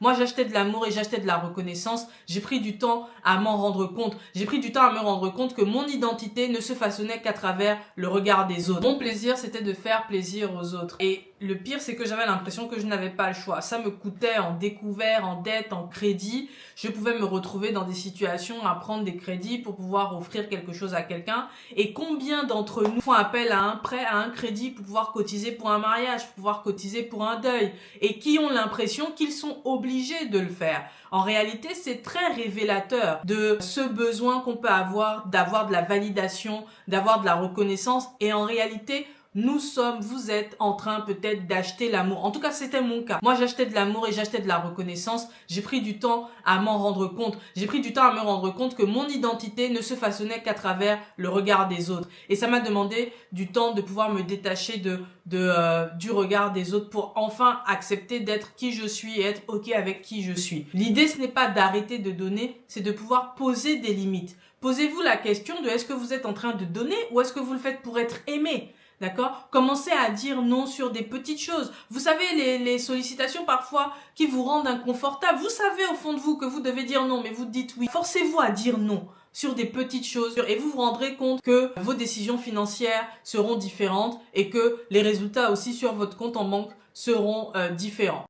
Moi, j'achetais de l'amour et j'achetais de la reconnaissance. J'ai pris du temps à m'en rendre compte. J'ai pris du temps à me rendre compte que mon identité ne se façonnait qu'à travers le regard des autres. Mon plaisir, c'était de faire plaisir aux autres. Et le pire, c'est que j'avais l'impression que je n'avais pas le choix. Ça me coûtait en découvert, en dette, en crédit. Je pouvais me retrouver dans des situations à prendre des crédits pour pouvoir offrir quelque chose à quelqu'un. Et combien d'entre nous font appel à un prêt, à un crédit pour pouvoir cotiser pour un mariage, pour pouvoir cotiser pour un deuil, et qui ont l'impression qu'ils sont obligés de le faire. En réalité, c'est très révélateur de ce besoin qu'on peut avoir d'avoir de la validation, d'avoir de la reconnaissance. Et en réalité, vous êtes en train peut-être d'acheter l'amour. En tout cas, c'était mon cas. Moi, j'achetais de l'amour et j'achetais de la reconnaissance. J'ai pris du temps à m'en rendre compte. J'ai pris du temps à me rendre compte que mon identité ne se façonnait qu'à travers le regard des autres. Et ça m'a demandé du temps de pouvoir me détacher du regard des autres pour enfin accepter d'être qui je suis et être OK avec qui je suis. L'idée, ce n'est pas d'arrêter de donner, c'est de pouvoir poser des limites. Posez-vous la question de est-ce que vous êtes en train de donner ou est-ce que vous le faites pour être aimé? D'accord? Commencez à dire non sur des petites choses. Vous savez, les sollicitations parfois qui vous rendent inconfortable. Vous savez au fond de vous que vous devez dire non, mais vous dites oui. Forcez-vous à dire non sur des petites choses et vous vous rendrez compte que vos décisions financières seront différentes et que les résultats aussi sur votre compte en banque seront différents.